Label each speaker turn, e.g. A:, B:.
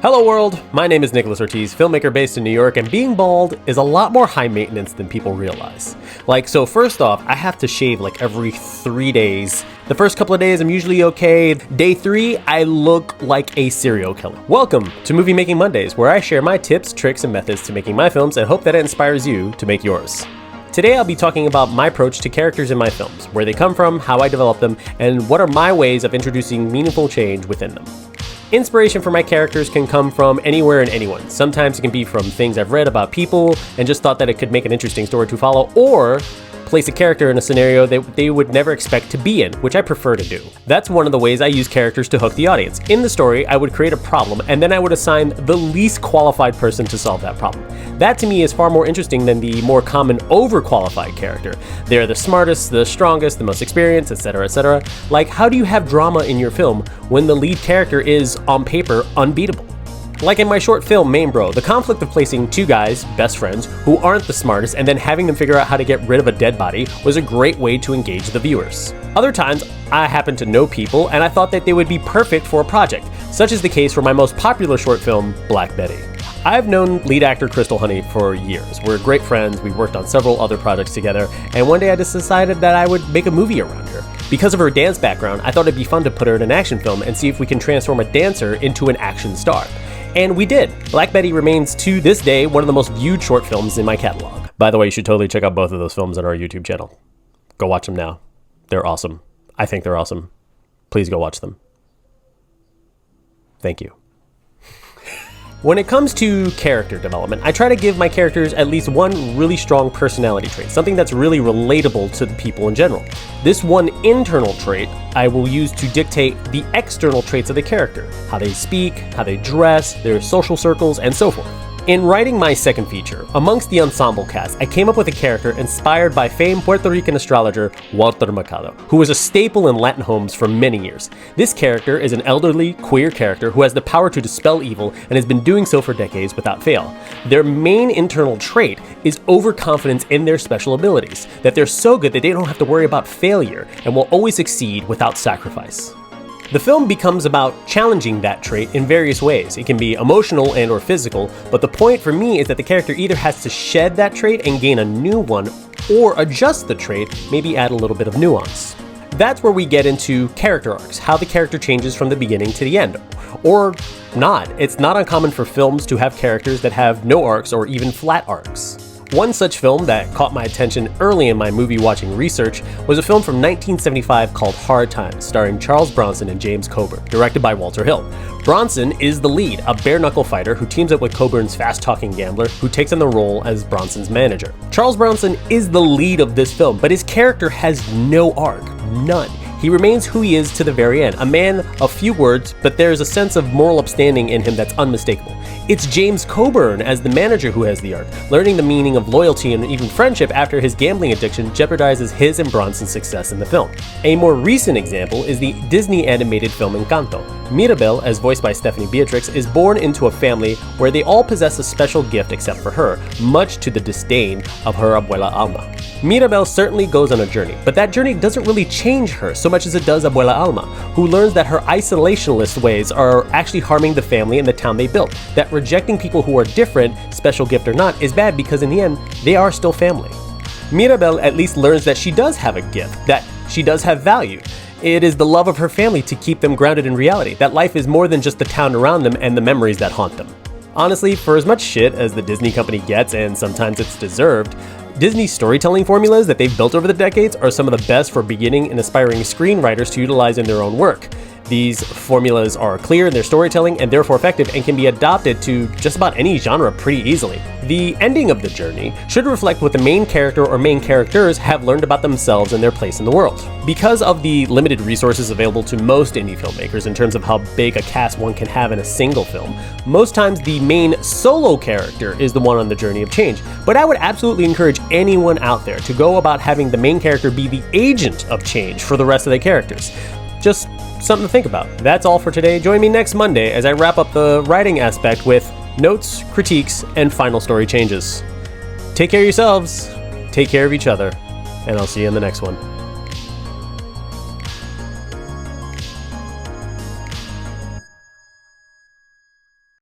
A: Hello world, my name is Nicholas Ortiz, filmmaker based in New York, and being bald is a lot more high maintenance than people realize. So first off, I have to shave every 3 days. The first couple of days I'm usually okay. Day 3, I look like a serial killer. Welcome to Movie Making Mondays, where I share my tips, tricks, and methods to making my films and hope that it inspires you to make yours. Today I'll be talking about my approach to characters in my films, where they come from, how I develop them, and what are my ways of introducing meaningful change within them. Inspiration for my characters can come from anywhere and anyone. Sometimes it can be from things I've read about people and just thought that it could make an interesting story to follow, or place a character in a scenario that they would never expect to be in, which I prefer to do. That's one of the ways I use characters to hook the audience. In the story, I would create a problem, and then I would assign the least qualified person to solve that problem. That to me is far more interesting than the more common overqualified character. They're the smartest, the strongest, the most experienced, etc., etc. How do you have drama in your film when the lead character is, on paper, unbeatable? Like in my short film, Main Bro, the conflict of placing two guys, best friends, who aren't the smartest and then having them figure out how to get rid of a dead body was a great way to engage the viewers. Other times, I happen to know people and I thought that they would be perfect for a project, such is the case for my most popular short film, Black Betty. I've known lead actor Crystal Honey for years. We're great friends, we've worked on several other projects together, and one day I just decided that I would make a movie around her. Because of her dance background, I thought it'd be fun to put her in an action film and see if we can transform a dancer into an action star. And we did. Black Betty remains to this day one of the most viewed short films in my catalog. By the way, you should totally check out both of those films on our YouTube channel. Go watch them now. They're awesome. I think they're awesome. Please go watch them. Thank you. When it comes to character development, I try to give my characters at least one really strong personality trait, something that's really relatable to the people in general. This one internal trait I will use to dictate the external traits of the character, how they speak, how they dress, their social circles, and so forth. In writing my second feature, amongst the ensemble cast, I came up with a character inspired by famed Puerto Rican astrologer Walter Mercado, who was a staple in Latin homes for many years. This character is an elderly, queer character who has the power to dispel evil and has been doing so for decades without fail. Their main internal trait is overconfidence in their special abilities, that they're so good that they don't have to worry about failure and will always succeed without sacrifice. The film becomes about challenging that trait in various ways. It can be emotional and or physical, but the point for me is that the character either has to shed that trait and gain a new one, or adjust the trait, maybe add a little bit of nuance. That's where we get into character arcs, how the character changes from the beginning to the end. Or not. It's not uncommon for films to have characters that have no arcs or even flat arcs. One such film that caught my attention early in my movie watching research was a film from 1975 called Hard Times, starring Charles Bronson and James Coburn, directed by Walter Hill. Bronson is the lead, a bare-knuckle fighter who teams up with Coburn's fast-talking gambler who takes on the role as Bronson's manager. Charles Bronson is the lead of this film, but his character has no arc, none. He remains who he is to the very end, a man of few words, but there's a sense of moral upstanding in him that's unmistakable. It's James Coburn as the manager who has the arc, learning the meaning of loyalty and even friendship after his gambling addiction jeopardizes his and Bronson's success in the film. A more recent example is the Disney animated film Encanto. Mirabel, as voiced by Stephanie Beatrix, is born into a family where they all possess a special gift except for her, much to the disdain of her abuela Alma. Mirabel certainly goes on a journey, but that journey doesn't really change her so much as it does Abuela Alma, who learns that her isolationist ways are actually harming the family and the town they built, that rejecting people who are different, special gift or not, is bad because in the end, they are still family. Mirabel at least learns that she does have a gift, that she does have value. It is the love of her family to keep them grounded in reality, that life is more than just the town around them and the memories that haunt them. Honestly, for as much shit as the Disney company gets, and sometimes it's deserved, Disney's storytelling formulas that they've built over the decades are some of the best for beginning and aspiring screenwriters to utilize in their own work. These formulas are clear in their storytelling and therefore effective and can be adopted to just about any genre pretty easily. The ending of the journey should reflect what the main character or main characters have learned about themselves and their place in the world. Because of the limited resources available to most indie filmmakers in terms of how big a cast one can have in a single film, most times the main solo character is the one on the journey of change. But I would absolutely encourage anyone out there to go about having the main character be the agent of change for the rest of the characters. Just something to think about. That's all for today. Join me next Monday as I wrap up the writing aspect with notes, critiques, and final story changes. Take care of yourselves, take care of each other, and I'll see you in the next one.